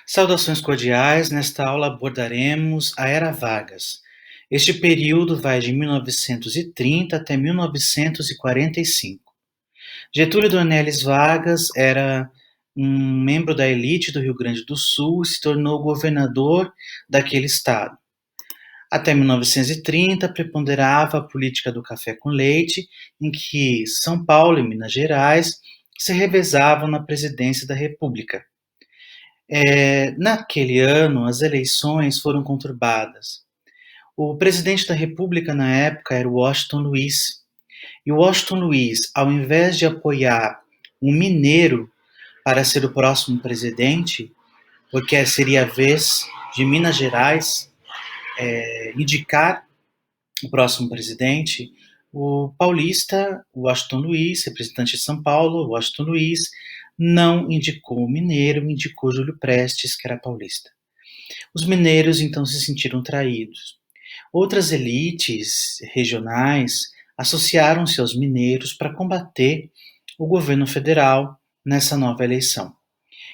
Saudações cordiais, nesta aula abordaremos a Era Vargas. Este período vai de 1930 até 1945. Getúlio Dornelles Vargas era um membro da elite do Rio Grande do Sul e se tornou governador daquele estado. Até 1930, preponderava a política do café com leite, em que São Paulo e Minas Gerais se revezavam na presidência da República. Naquele ano, as eleições foram conturbadas. O presidente da República na época era o Washington Luiz. E o Washington Luiz, ao invés de apoiar um mineiro para ser o próximo presidente, porque seria a vez de Minas Gerais indicar o próximo presidente, o paulista, o Washington Luiz, representante de São Paulo, Washington Luiz, não indicou o mineiro, indicou Júlio Prestes, que era paulista. Os mineiros então se sentiram traídos. Outras elites regionais associaram-se aos mineiros para combater o governo federal nessa nova eleição,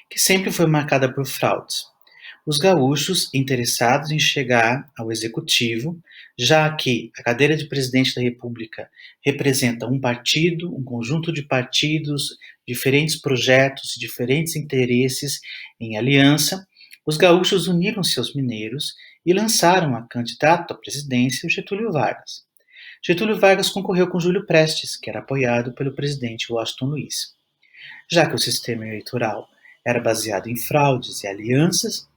que sempre foi marcada por fraudes. Os gaúchos, interessados em chegar ao executivo, já que a cadeira de presidente da República representa um partido, um conjunto de partidos, diferentes projetos, diferentes interesses em aliança, os gaúchos uniram-se aos mineiros e lançaram a candidato à presidência, o Getúlio Vargas. Getúlio Vargas concorreu com Júlio Prestes, que era apoiado pelo presidente Washington Luiz. Já que o sistema eleitoral era baseado em fraudes e alianças,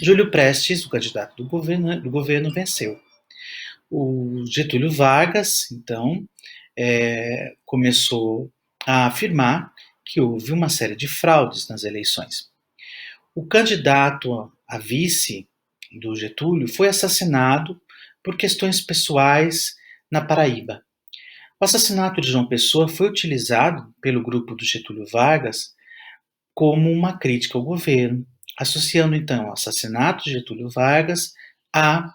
Júlio Prestes, o candidato do governo, venceu. O Getúlio Vargas, então, começou a afirmar que houve uma série de fraudes nas eleições. O candidato a vice do Getúlio foi assassinado por questões pessoais na Paraíba. O assassinato de João Pessoa foi utilizado pelo grupo do Getúlio Vargas como uma crítica ao governo, associando então o assassinato de Getúlio Vargas à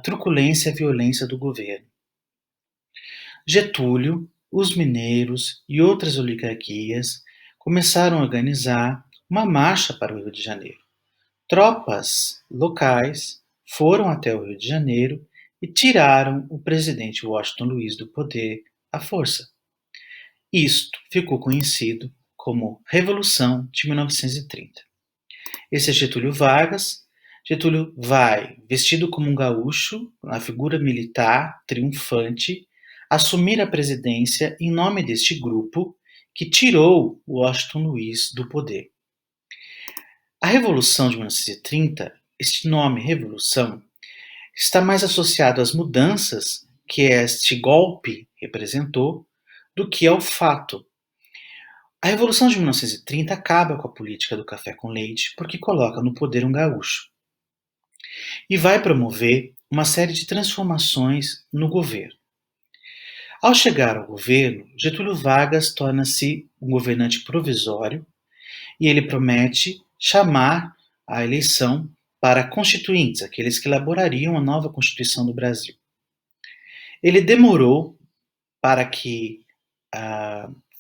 truculência e violência do governo. Getúlio, os mineiros e outras oligarquias começaram a organizar uma marcha para o Rio de Janeiro. Tropas locais foram até o Rio de Janeiro e tiraram o presidente Washington Luiz do poder à força. Isto ficou conhecido como Revolução de 1930. Esse é Getúlio Vargas. Getúlio vai, vestido como um gaúcho, na figura militar, triunfante, assumir a presidência em nome deste grupo que tirou Washington Luiz do poder. A Revolução de 1930, este nome Revolução, está mais associado às mudanças que este golpe representou do que ao fato. A Revolução de 1930 acaba com a política do café com leite porque coloca no poder um gaúcho e vai promover uma série de transformações no governo. Ao chegar ao governo, Getúlio Vargas torna-se um governante provisório e ele promete chamar a eleição para constituintes, aqueles que elaborariam a nova Constituição do Brasil. Ele demorou para que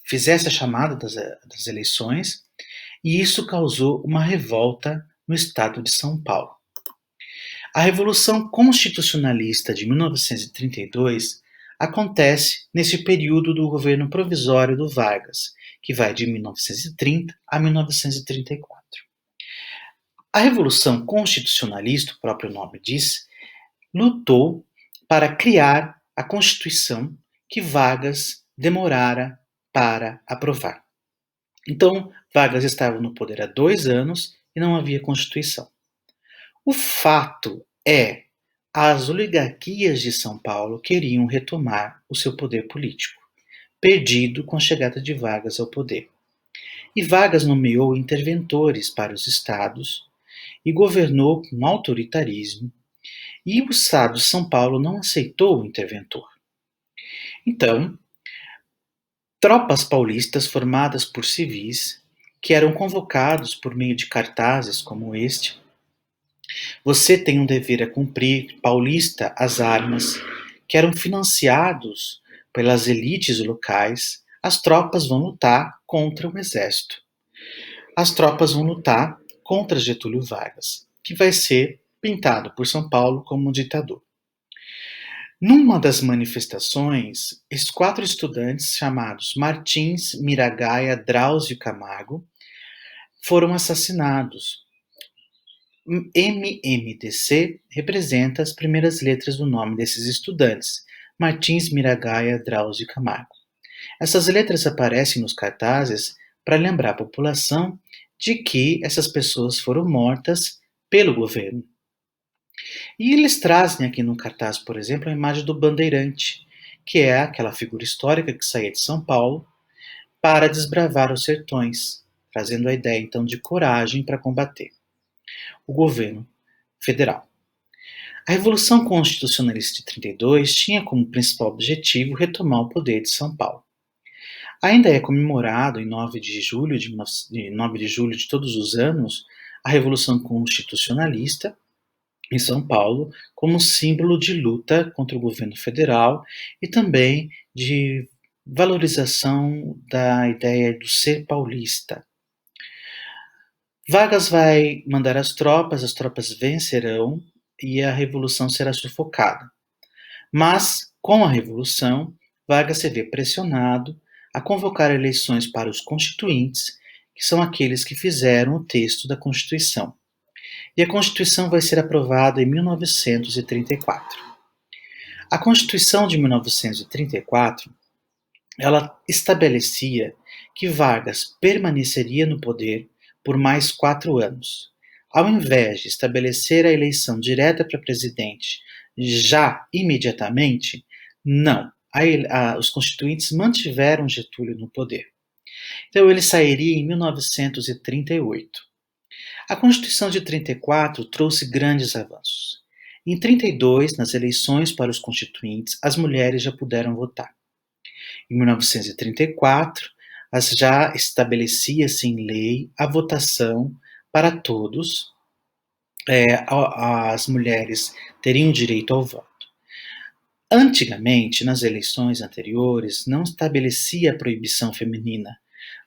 fizesse a chamada das eleições e isso causou uma revolta no estado de São Paulo. A Revolução Constitucionalista de 1932 acontece nesse período do governo provisório do Vargas, que vai de 1930 a 1934. A Revolução Constitucionalista, o próprio nome diz, lutou para criar a Constituição que Vargas demorara para aprovar. Então, Vargas estava no poder há 2 anos e não havia Constituição. O fato é, as oligarquias de São Paulo queriam retomar o seu poder político, perdido com a chegada de Vargas ao poder. E Vargas nomeou interventores para os estados e governou com autoritarismo, e o estado de São Paulo não aceitou o interventor. Então, Tropas paulistas formadas por civis, que eram convocados por meio de cartazes como este: "Você tem um dever a cumprir, paulista, as armas", que eram financiados pelas elites locais. As tropas vão lutar contra o exército. As tropas vão lutar contra Getúlio Vargas, que vai ser pintado por São Paulo como um ditador. Numa das manifestações, esses 4 estudantes, chamados Martins, Miragaia, Drauzio e Camargo, foram assassinados. MMDC representa as primeiras letras do nome desses estudantes: Martins, Miragaia, Drauzio e Camargo. Essas letras aparecem nos cartazes para lembrar a população de que essas pessoas foram mortas pelo governo. E eles trazem aqui no cartaz, por exemplo, a imagem do bandeirante, que é aquela figura histórica que saía de São Paulo para desbravar os sertões, trazendo a ideia então de coragem para combater o governo federal. A Revolução Constitucionalista de 32 tinha como principal objetivo retomar o poder de São Paulo. Ainda é comemorado em 9 de julho de todos os anos a Revolução Constitucionalista em São Paulo como símbolo de luta contra o governo federal e também de valorização da ideia do ser paulista. Vargas vai mandar as tropas vencerão e a revolução será sufocada. Mas, com a revolução, Vargas se vê pressionado a convocar eleições para os constituintes, que são aqueles que fizeram o texto da Constituição. E a Constituição vai ser aprovada em 1934. A Constituição de 1934, ela estabelecia que Vargas permaneceria no poder por mais 4 anos. Ao invés de estabelecer a eleição direta para presidente já imediatamente, não. Os constituintes mantiveram Getúlio no poder. Então ele sairia em 1938. A Constituição de 34 trouxe grandes avanços. Em 32, nas eleições para os constituintes, as mulheres já puderam votar. Em 1934, já estabelecia-se em lei a votação para todos, as mulheres teriam direito ao voto. Antigamente, nas eleições anteriores, não estabelecia a proibição feminina,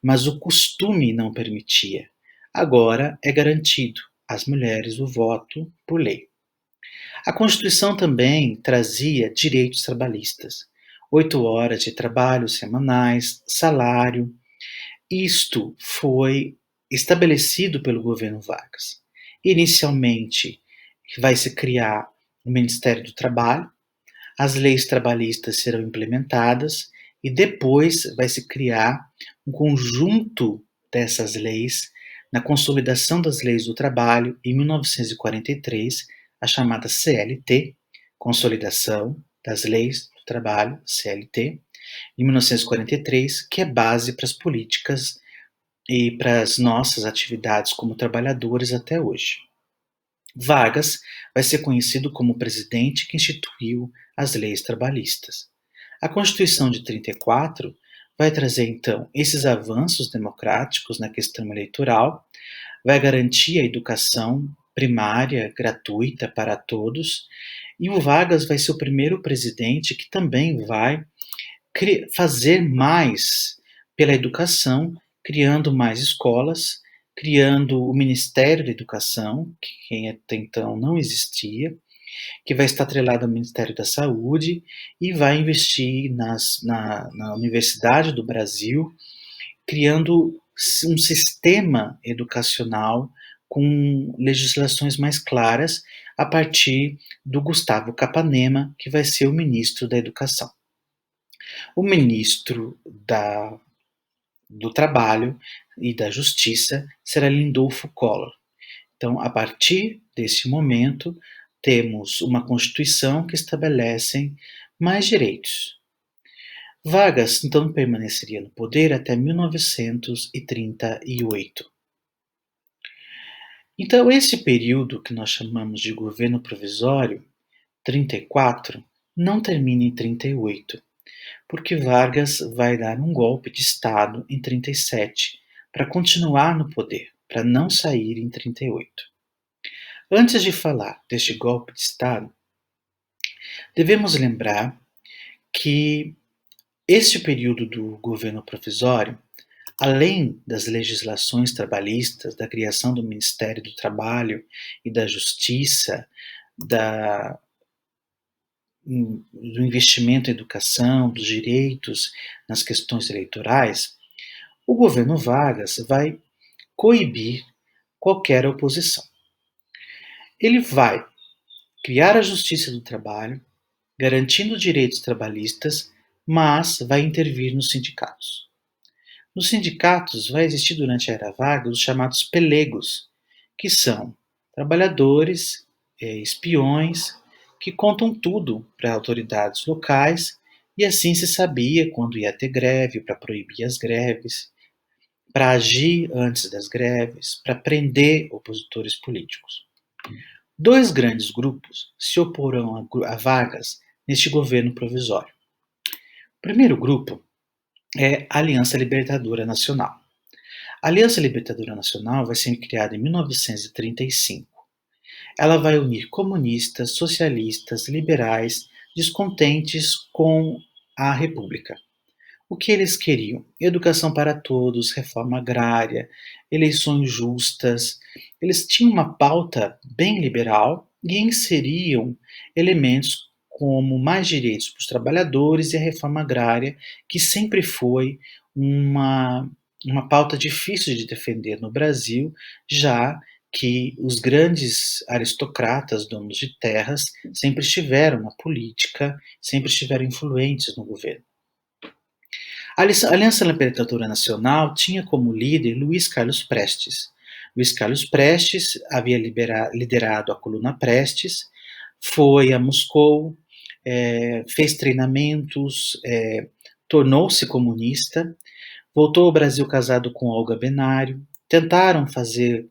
mas o costume não permitia. Agora é garantido às mulheres o voto por lei. A Constituição também trazia direitos trabalhistas: 8 horas de trabalho semanais, salário. Isto foi estabelecido pelo governo Vargas. Inicialmente, vai se criar o Ministério do Trabalho, as leis trabalhistas serão implementadas e depois vai se criar um conjunto dessas leis na consolidação das leis do trabalho em 1943, a chamada CLT, Consolidação das Leis do Trabalho, CLT, em 1943, que é base para as políticas e para as nossas atividades como trabalhadores até hoje. Vargas vai ser conhecido como o presidente que instituiu as leis trabalhistas. A Constituição de 34 vai trazer, então, esses avanços democráticos na questão eleitoral, vai garantir a educação primária gratuita para todos, e o Vargas vai ser o primeiro presidente que também vai fazer mais pela educação, criando mais escolas, criando o Ministério da Educação, que até então não existia, que vai estar atrelado ao Ministério da Saúde e vai investir na Universidade do Brasil, criando um sistema educacional com legislações mais claras a partir do Gustavo Capanema, que vai ser o ministro da Educação. O ministro do Trabalho e da Justiça será Lindolfo Collor. Então, a partir desse momento, temos uma Constituição que estabelece mais direitos. Vargas, então, permaneceria no poder até 1938. Então, esse período que nós chamamos de governo provisório, 34, não termina em 38, porque Vargas vai dar um golpe de Estado em 37 para continuar no poder, para não sair em 38. Antes de falar deste golpe de Estado, devemos lembrar que este período do governo provisório, além das legislações trabalhistas, da criação do Ministério do Trabalho e da Justiça, do investimento em educação, dos direitos nas questões eleitorais, o governo Vargas vai coibir qualquer oposição. Ele vai criar a Justiça do Trabalho, garantindo direitos trabalhistas, mas vai intervir nos sindicatos. Nos sindicatos vai existir durante a era Vargas os chamados pelegos, que são trabalhadores, espiões, que contam tudo para autoridades locais e assim se sabia quando ia ter greve, para proibir as greves, para agir antes das greves, para prender opositores políticos. Dois grandes grupos se oporão a Vargas neste governo provisório. O primeiro grupo é a Aliança Libertadora Nacional. A Aliança Libertadora Nacional vai ser criada em 1935. Ela vai unir comunistas, socialistas, liberais, descontentes com a República. O que eles queriam? Educação para todos, reforma agrária, eleições justas. Eles tinham uma pauta bem liberal e inseriam elementos como mais direitos para os trabalhadores e a reforma agrária, que sempre foi uma pauta difícil de defender no Brasil, já que os grandes aristocratas, donos de terras, sempre estiveram na política, sempre estiveram influentes no governo. A Aliança Libertadora Nacional tinha como líder Luiz Carlos Prestes. Luiz Carlos Prestes havia liderado a Coluna Prestes, foi a Moscou, fez treinamentos, tornou-se comunista, voltou ao Brasil casado com Olga Benário, tentaram fazer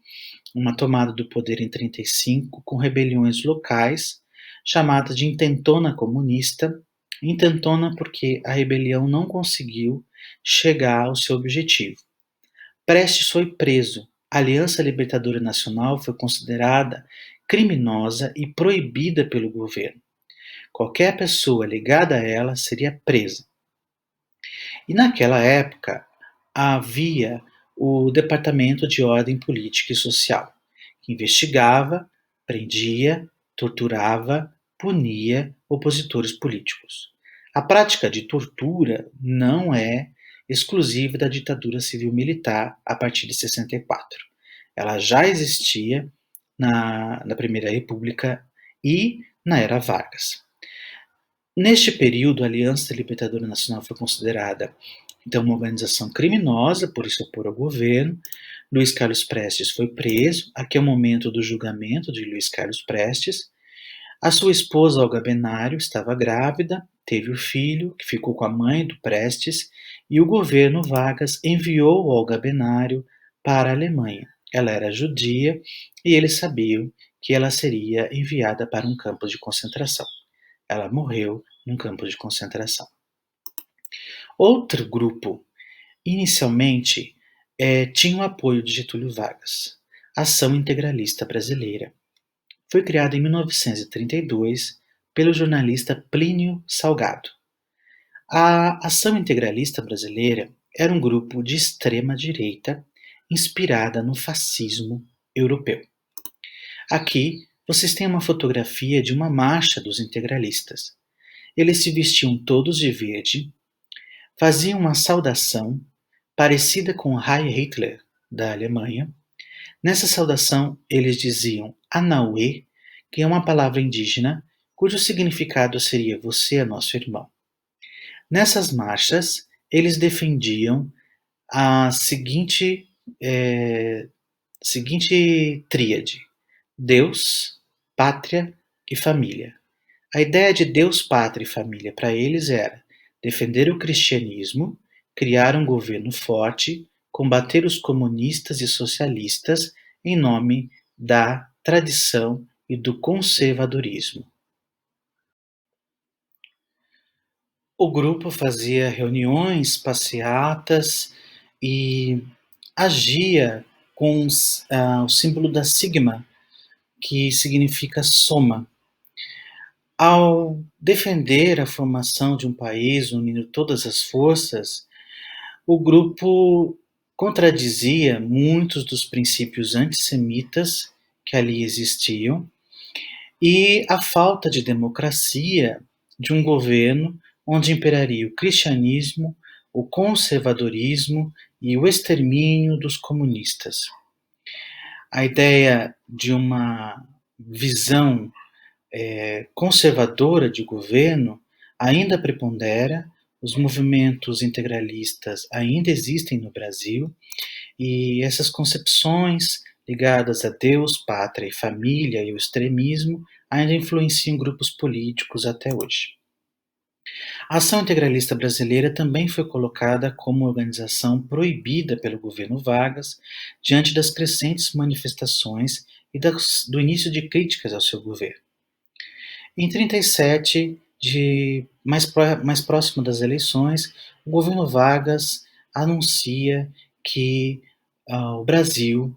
uma tomada do poder em 35 com rebeliões locais, chamada de Intentona Comunista, intentona porque a rebelião não conseguiu chegar ao seu objetivo. Prestes foi preso. A Aliança Libertadora Nacional foi considerada criminosa e proibida pelo governo. Qualquer pessoa ligada a ela seria presa. E naquela época havia o Departamento de Ordem Política e Social, que investigava, prendia, torturava, punia opositores políticos. A prática de tortura não é exclusiva da ditadura civil-militar a partir de 64. Ela já existia na Primeira República e na Era Vargas. Neste período, a Aliança Libertadora Nacional foi considerada então uma organização criminosa por se opor ao governo. Luiz Carlos Prestes foi preso. Aqui é o momento do julgamento de Luiz Carlos Prestes. A sua esposa, Olga Benário, estava grávida, teve o filho, que ficou com a mãe do Prestes, e o governo Vargas enviou Olga Benário para a Alemanha. Ela era judia e eles sabiam que ela seria enviada para um campo de concentração. Ela morreu num campo de concentração. Outro grupo, inicialmente, tinha o apoio de Getúlio Vargas, a Ação Integralista Brasileira. Foi criada em 1932 pelo jornalista Plínio Salgado. A Ação Integralista Brasileira era um grupo de extrema-direita inspirada no fascismo europeu. Aqui vocês têm uma fotografia de uma marcha dos integralistas. Eles se vestiam todos de verde, faziam uma saudação parecida com Heil Hitler da Alemanha. Nessa saudação, eles diziam Anauê, que é uma palavra indígena, cujo significado seria você é nosso irmão. Nessas marchas, eles defendiam a seguinte tríade: Deus, pátria e família. A ideia de Deus, pátria e família para eles era defender o cristianismo, criar um governo forte, combater os comunistas e socialistas em nome da tradição e do conservadorismo. O grupo fazia reuniões, passeatas e agia com o símbolo da sigma, que significa soma. Ao defender a formação de um país unindo todas as forças, o grupo contradizia muitos dos princípios antissemitas que ali existiam e a falta de democracia de um governo onde imperaria o cristianismo, o conservadorismo e o extermínio dos comunistas. A ideia de uma visão conservadora de governo ainda prepondera, os movimentos integralistas ainda existem no Brasil e essas concepções ligadas a Deus, pátria e família e o extremismo ainda influenciam grupos políticos até hoje. A Ação Integralista Brasileira também foi colocada como organização proibida pelo governo Vargas diante das crescentes manifestações e do início de críticas ao seu governo. Em 37, mais próximo das eleições, o governo Vargas anuncia que o Brasil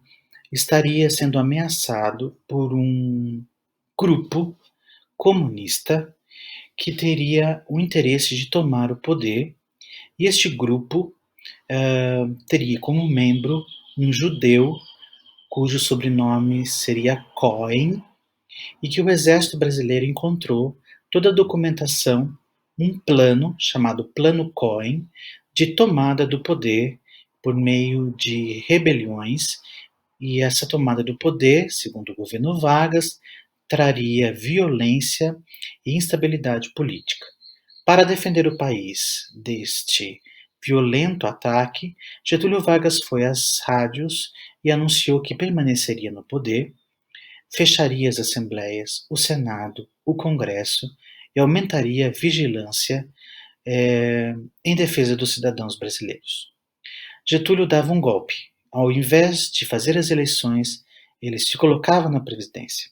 estaria sendo ameaçado por um grupo comunista que teria o interesse de tomar o poder, e este grupo teria como membro um judeu cujo sobrenome seria Cohen, e que o exército brasileiro encontrou toda a documentação, um plano chamado Plano Cohen, de tomada do poder por meio de rebeliões, e essa tomada do poder, segundo o governo Vargas, traria violência e instabilidade política. Para defender o país deste violento ataque, Getúlio Vargas foi às rádios e anunciou que permaneceria no poder, fecharia as assembleias, o Senado, o Congresso e aumentaria a vigilância em defesa dos cidadãos brasileiros. Getúlio dava um golpe. Ao invés de fazer as eleições, ele se colocava na presidência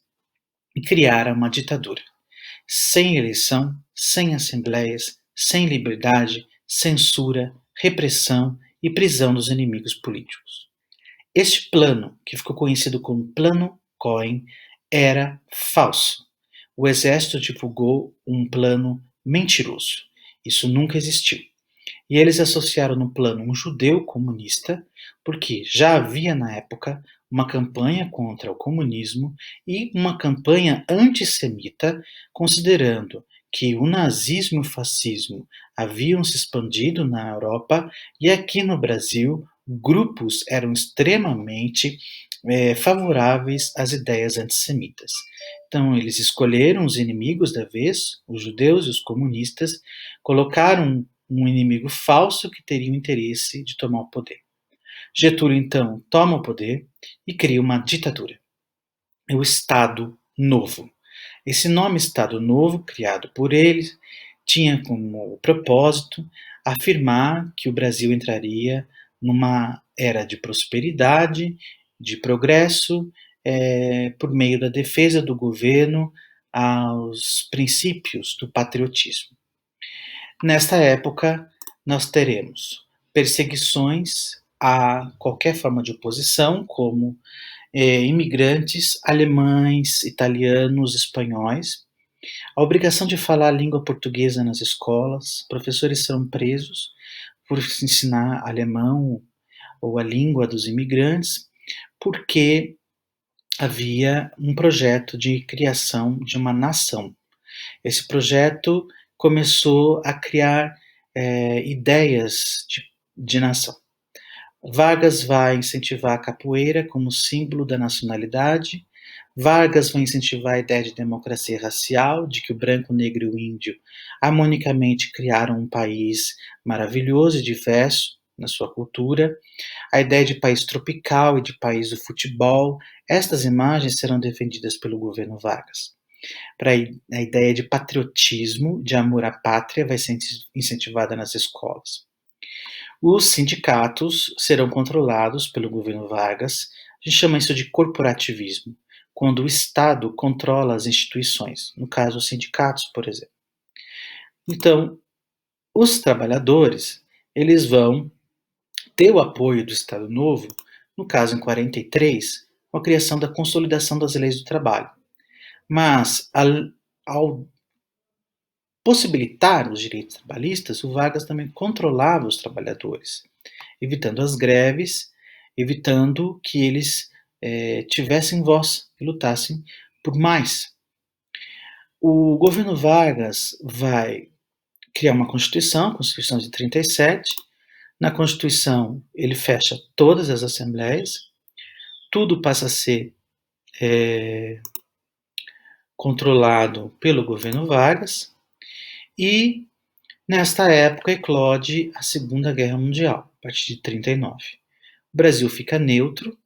e criara uma ditadura. Sem eleição, sem assembleias, sem liberdade, censura, repressão e prisão dos inimigos políticos. Este plano, que ficou conhecido como Plano Cohen, era falso. O exército divulgou um plano mentiroso. Isso nunca existiu. E eles associaram no plano um judeu comunista, porque já havia na época uma campanha contra o comunismo e uma campanha antissemita, considerando que o nazismo e o fascismo haviam se expandido na Europa e aqui no Brasil grupos eram extremamente favoráveis às ideias antissemitas. Então, eles escolheram os inimigos da vez, os judeus e os comunistas, colocaram um inimigo falso que teria o interesse de tomar o poder. Getúlio, então, toma o poder e cria uma ditadura. É o Estado Novo. Esse nome Estado Novo, criado por ele, tinha como propósito afirmar que o Brasil entraria numa era de prosperidade, de progresso, por meio da defesa do governo aos princípios do patriotismo. Nesta época, nós teremos perseguições a qualquer forma de oposição, como imigrantes alemães, italianos, espanhóis, a obrigação de falar a língua portuguesa nas escolas, professores serão presos por ensinar alemão ou a língua dos imigrantes, porque havia um projeto de criação de uma nação. Esse projeto começou a criar ideias de nação. Vargas vai incentivar a capoeira como símbolo da nacionalidade. Vargas vai incentivar a ideia de democracia racial, de que o branco, o negro e o índio harmonicamente criaram um país maravilhoso e diverso na sua cultura. A ideia de país tropical e de país do futebol. Estas imagens serão defendidas pelo governo Vargas. Para a ideia de patriotismo, de amor à pátria, vai ser incentivada nas escolas. Os sindicatos serão controlados pelo governo Vargas. A gente chama isso de corporativismo, quando o Estado controla as instituições, no caso, os sindicatos, por exemplo. Então, Os trabalhadores, eles vão ter o apoio do Estado Novo, no caso em 43, com a criação da Consolidação das Leis do Trabalho. Mas, ao possibilitar os direitos trabalhistas, o Vargas também controlava os trabalhadores, evitando as greves, evitando que eles tivessem voz e lutassem por mais. O governo Vargas vai criar uma Constituição, a Constituição de 37. Na Constituição, ele fecha todas as assembleias, tudo passa a ser controlado pelo governo Vargas, e nesta época eclode a Segunda Guerra Mundial, a partir de 39. O Brasil fica neutro.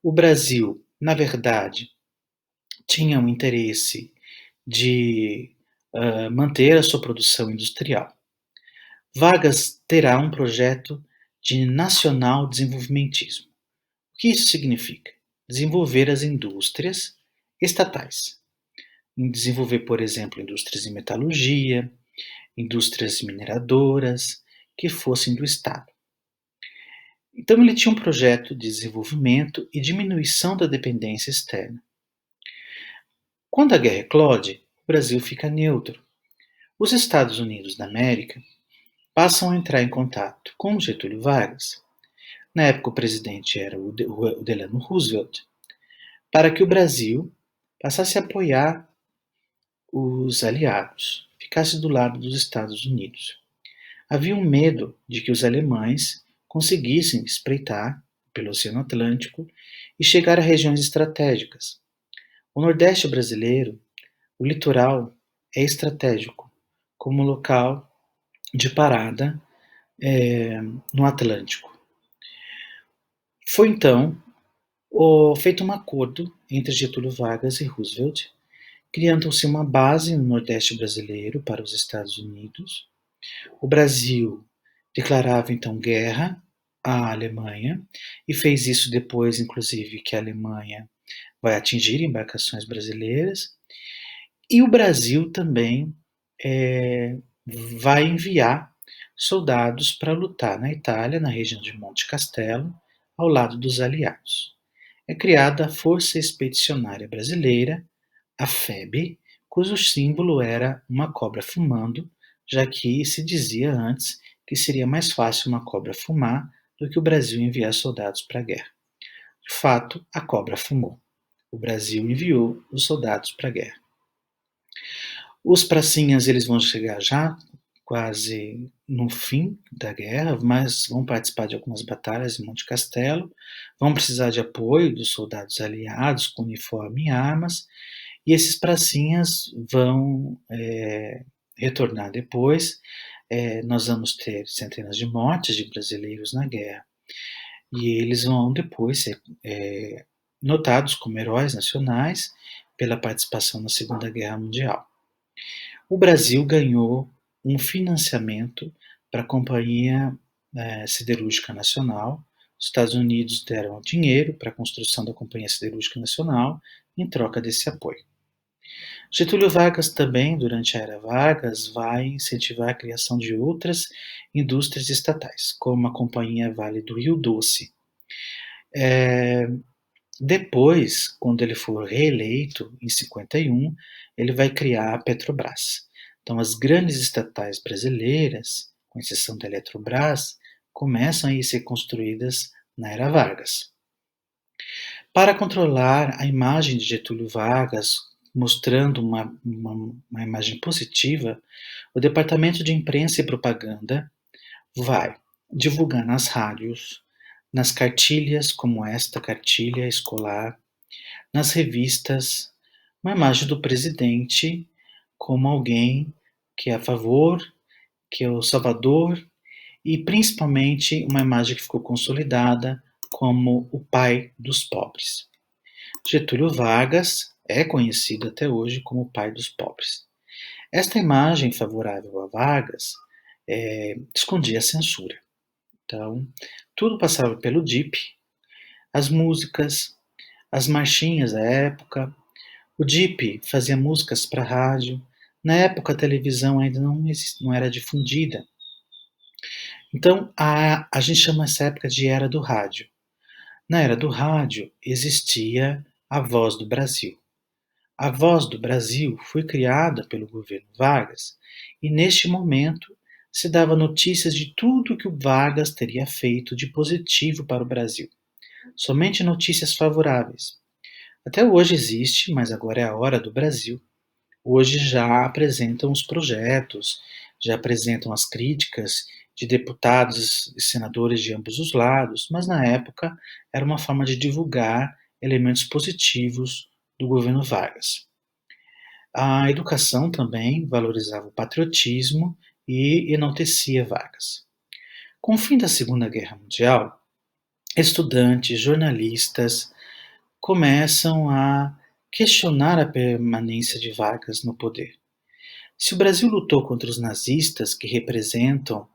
O Brasil, na verdade, tinha um interesse de manter a sua produção industrial. Vargas terá um projeto de nacional desenvolvimentismo. O que isso significa? Desenvolver as indústrias estatais. Desenvolver, por exemplo, indústrias de metalurgia, indústrias mineradoras, que fossem do Estado. Então ele tinha um projeto de desenvolvimento e diminuição da dependência externa. Quando a guerra eclode, o Brasil fica neutro. Os Estados Unidos da América passam a entrar em contato com Getúlio Vargas, na época o presidente era o Delano Roosevelt, para que o Brasil passasse a apoiar os aliados, ficasse do lado dos Estados Unidos. Havia um medo de que os alemães conseguissem espreitar pelo Oceano Atlântico e chegar a regiões estratégicas. O Nordeste brasileiro, o litoral, é estratégico como local de parada no Atlântico. Foi então feito um acordo entre Getúlio Vargas e Roosevelt, criando-se uma base no Nordeste brasileiro para os Estados Unidos. O Brasil declarava então guerra à Alemanha e fez isso depois, inclusive, que a Alemanha vai atingir embarcações brasileiras. E o Brasil também vai enviar soldados para lutar na Itália, na região de Monte Castelo, ao lado dos aliados. É criada a Força Expedicionária Brasileira, a FEB, cujo símbolo era uma cobra fumando, já que se dizia antes que seria mais fácil uma cobra fumar do que o Brasil enviar soldados para a guerra. De fato, a cobra fumou. O Brasil enviou os soldados para a guerra. Os pracinhas eles vão chegar já quase no fim da guerra, mas vão participar de algumas batalhas em Monte Castelo, vão precisar de apoio dos soldados aliados com uniforme e armas, e esses pracinhas vão retornar depois. Nós vamos ter centenas de mortes de brasileiros na guerra, e eles vão depois ser notados como heróis nacionais pela participação na Segunda Guerra Mundial. O Brasil ganhou um financiamento para a Companhia Siderúrgica Nacional. Os Estados Unidos deram dinheiro para a construção da Companhia Siderúrgica Nacional em troca desse apoio. Getúlio Vargas também, durante a era Vargas, vai incentivar a criação de outras indústrias estatais, como a Companhia Vale do Rio Doce. Depois, quando ele for reeleito, em 51, ele vai criar a Petrobras. Então, as grandes estatais brasileiras, com exceção da Eletrobras, começam a ser construídas na era Vargas. Para controlar a imagem de Getúlio Vargas, mostrando uma imagem positiva, o Departamento de Imprensa e Propaganda vai divulgar nas rádios, nas cartilhas, como esta cartilha escolar, nas revistas, uma imagem do presidente como alguém que é a favor, que é o salvador, e principalmente uma imagem que ficou consolidada como o pai dos pobres. Getúlio Vargas é conhecido até hoje como o pai dos pobres. Esta imagem favorável a Vargas escondia a censura. Então, tudo passava pelo DIP, as músicas, as marchinhas da época. O DIP fazia músicas para rádio, Na época, a televisão ainda não era difundida. Então, a gente chama essa época de Era do Rádio. Na Era do Rádio, existia a Voz do Brasil. A Voz do Brasil foi criada pelo governo Vargas e, neste momento, se dava notícias de tudo que o Vargas teria feito de positivo para o Brasil. Somente notícias favoráveis. Até hoje existe, mas agora é a hora do Brasil. Hoje já apresentam os projetos, já apresentam as críticas de deputados e senadores de ambos os lados, mas na época era uma forma de divulgar elementos positivos do governo Vargas. A educação também valorizava o patriotismo e enaltecia Vargas. Com o fim da Segunda Guerra Mundial, estudantes, jornalistas começam a questionar a permanência de Vargas no poder. Se o Brasil lutou contra os nazistas, que representam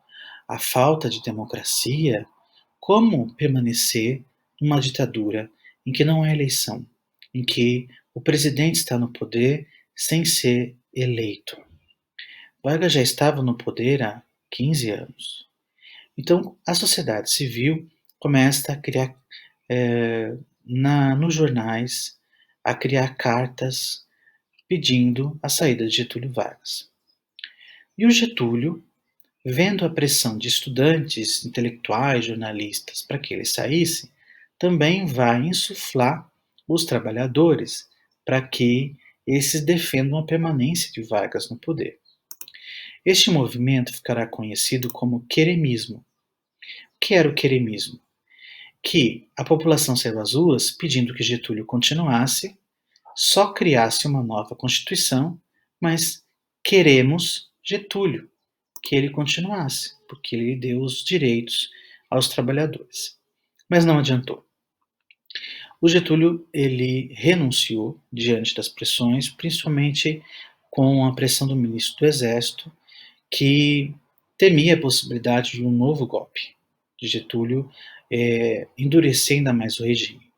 a falta de democracia, como permanecer numa ditadura em que não há eleição, em que o presidente está no poder sem ser eleito? Vargas já estava no poder há 15 anos. Então, a sociedade civil começa a criar nos jornais, a criar cartas pedindo a saída de Getúlio Vargas. E o Getúlio, vendo a pressão de estudantes, intelectuais, jornalistas para que ele saísse, também vai insuflar os trabalhadores para que esses defendam a permanência de Vargas no poder. Este movimento ficará conhecido como queremismo. O que era o queremismo? Que a população saiu às ruas pedindo que Getúlio continuasse, só criasse uma nova Constituição, mas queremos Getúlio, que ele continuasse, porque ele deu os direitos aos trabalhadores. Mas não adiantou. O Getúlio ele renunciou diante das pressões, principalmente com a pressão do ministro do Exército, que temia a possibilidade de um novo golpe de Getúlio, endurecer ainda mais o regime.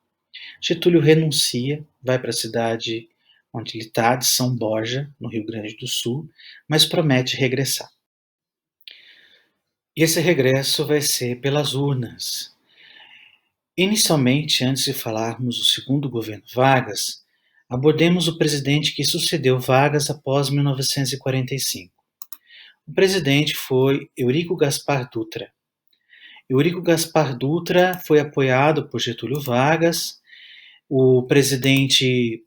Getúlio renuncia, vai para a cidade onde ele está, de São Borja, no Rio Grande do Sul, mas promete regressar. E esse regresso vai ser pelas urnas. Inicialmente, antes de falarmos do segundo governo Vargas, abordemos o presidente que sucedeu Vargas após 1945. O presidente foi Eurico Gaspar Dutra. Eurico Gaspar Dutra foi apoiado por Getúlio Vargas. O presidente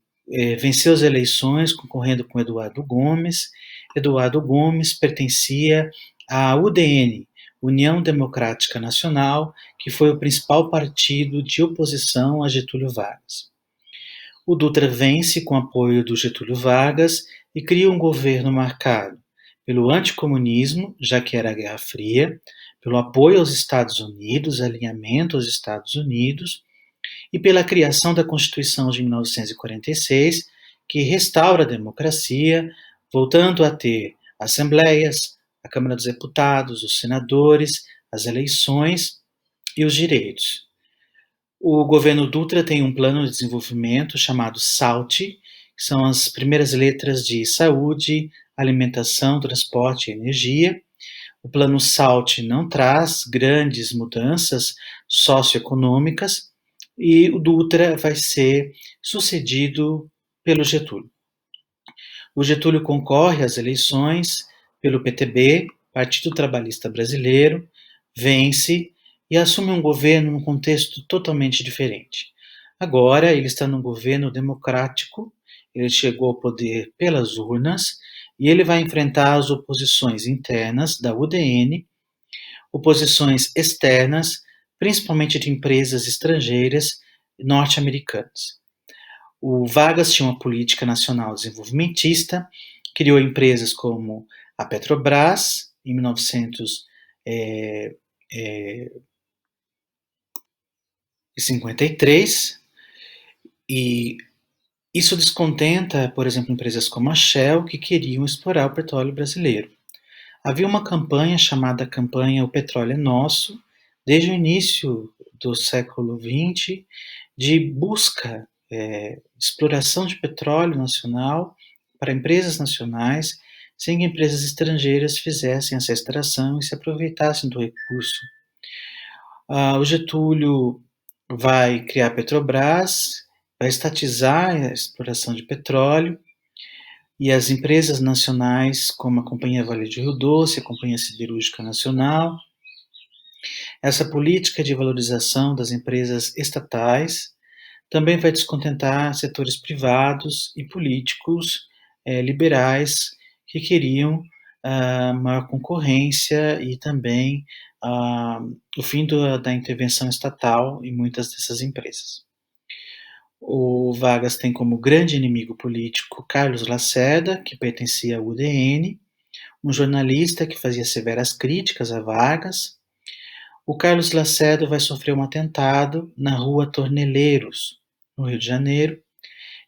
venceu as eleições concorrendo com Eduardo Gomes. Eduardo Gomes pertencia à UDN, União Democrática Nacional, que foi o principal partido de oposição a Getúlio Vargas. O Dutra vence com apoio do Getúlio Vargas e cria um governo marcado pelo anticomunismo, já que era a Guerra Fria, pelo apoio aos Estados Unidos, alinhamento aos Estados Unidos, e pela criação da Constituição de 1946, que restaura a democracia, voltando a ter assembleias, a Câmara dos Deputados, os senadores, as eleições e os direitos. O governo Dutra tem um plano de desenvolvimento chamado SALT, que são as primeiras letras de saúde, alimentação, transporte e energia. O plano SALT não traz grandes mudanças socioeconômicas e o Dutra vai ser sucedido pelo Getúlio. O Getúlio concorre às eleições pelo PTB, Partido Trabalhista Brasileiro, vence e assume um governo num contexto totalmente diferente. Agora ele está num governo democrático, ele chegou ao poder pelas urnas e ele vai enfrentar as oposições internas da UDN, oposições externas, principalmente de empresas estrangeiras norte-americanas. O Vargas tinha uma política nacional desenvolvimentista, criou empresas como a Petrobras, em 1953, e isso descontenta, por exemplo, empresas como a Shell, que queriam explorar o petróleo brasileiro. Havia uma campanha chamada campanha O Petróleo é Nosso, desde o início do século XX, de busca, de exploração de petróleo nacional para empresas nacionais sem que empresas estrangeiras fizessem essa extração e se aproveitassem do recurso. O Getúlio vai criar a Petrobras, vai estatizar a exploração de petróleo e as empresas nacionais, como a Companhia Vale de Rio Doce, a Companhia Siderúrgica Nacional. Essa política de valorização das empresas estatais também vai descontentar setores privados e políticos liberais que queriam maior concorrência e também o fim da intervenção estatal em muitas dessas empresas. O Vargas tem como grande inimigo político Carlos Lacerda, que pertencia ao UDN, um jornalista que fazia severas críticas a Vargas. O Carlos Lacerda vai sofrer um atentado na rua Torneleiros, no Rio de Janeiro.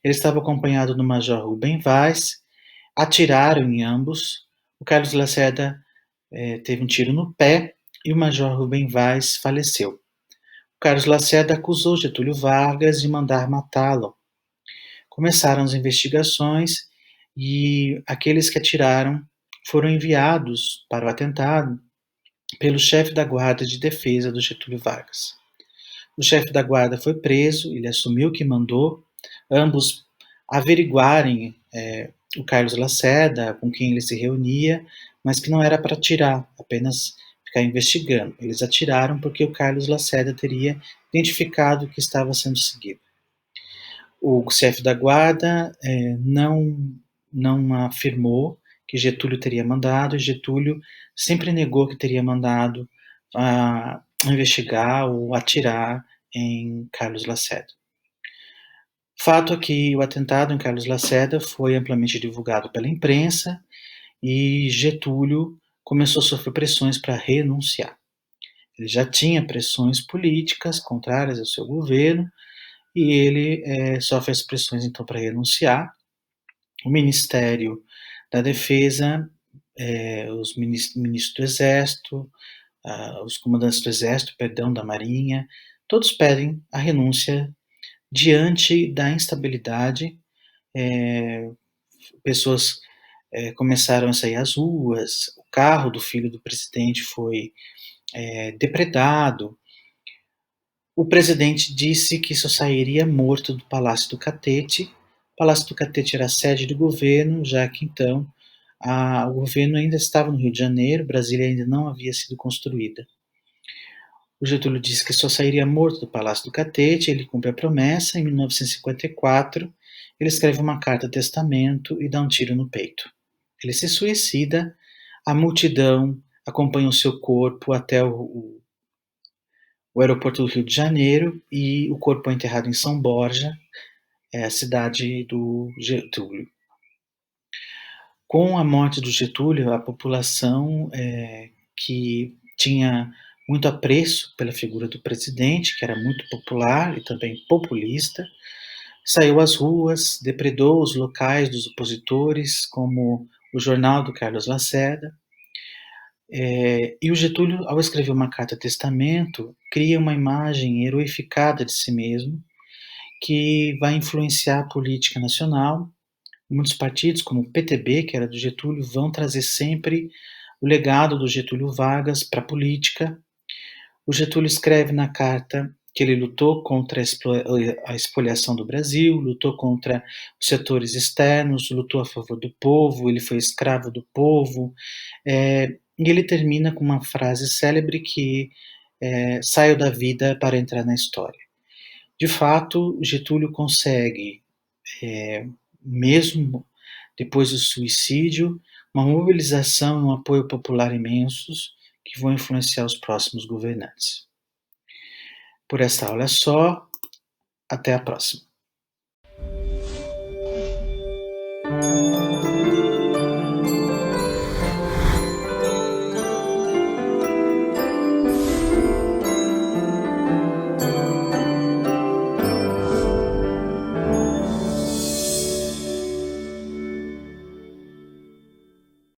Ele estava acompanhado do Major Rubem Vaz, atiraram em ambos. O Carlos Lacerda teve um tiro no pé e o Major Rubem Vaz faleceu. O Carlos Lacerda acusou Getúlio Vargas de mandar matá-lo. Começaram as investigações e aqueles que atiraram foram enviados para o atentado pelo chefe da Guarda de Defesa do Getúlio Vargas. O chefe da guarda foi preso, ele assumiu que mandou ambos averiguarem o Carlos Lacerda, com quem ele se reunia, mas que não era para atirar, apenas ficar investigando. Eles atiraram porque o Carlos Lacerda teria identificado que estava sendo seguido. O chefe da guarda não afirmou que Getúlio teria mandado, e Getúlio sempre negou que teria mandado investigar ou atirar em Carlos Lacerda. Fato é que o atentado em Carlos Lacerda foi amplamente divulgado pela imprensa e Getúlio começou a sofrer pressões para renunciar. Ele já tinha pressões políticas contrárias ao seu governo e ele sofre as pressões então para renunciar. O Ministério da Defesa, os ministros do Exército, os comandantes do Exército, da Marinha, todos pedem a renúncia diante da instabilidade. Pessoas começaram a sair às ruas, o carro do filho do presidente foi depredado. O presidente disse que só sairia morto do Palácio do Catete. O Palácio do Catete era a sede do governo, já que então o governo ainda estava no Rio de Janeiro, Brasília ainda não havia sido construída. O Getúlio disse que só sairia morto do Palácio do Catete, ele cumpre a promessa. Em 1954, ele escreve uma carta testamento e dá um tiro no peito. Ele se suicida, a multidão acompanha o seu corpo até o aeroporto do Rio de Janeiro e o corpo é enterrado em São Borja, a cidade do Getúlio. Com a morte do Getúlio, a população que tinha muito apreço pela figura do presidente, que era muito popular e também populista, saiu às ruas, depredou os locais dos opositores, como o jornal do Carlos Lacerda. E o Getúlio, ao escrever uma carta testamento, cria uma imagem heroificada de si mesmo, que vai influenciar a política nacional. Muitos partidos, como o PTB, que era do Getúlio, vão trazer sempre o legado do Getúlio Vargas para a política. O Getúlio escreve na carta que ele lutou contra a expoliação do Brasil, lutou contra os setores externos, lutou a favor do povo, ele foi escravo do povo, e ele termina com uma frase célebre que saio da vida para entrar na história. De fato, Getúlio consegue, mesmo depois do suicídio, uma mobilização e um apoio popular imensos que vão influenciar os próximos governantes. Por esta aula é só, até a próxima.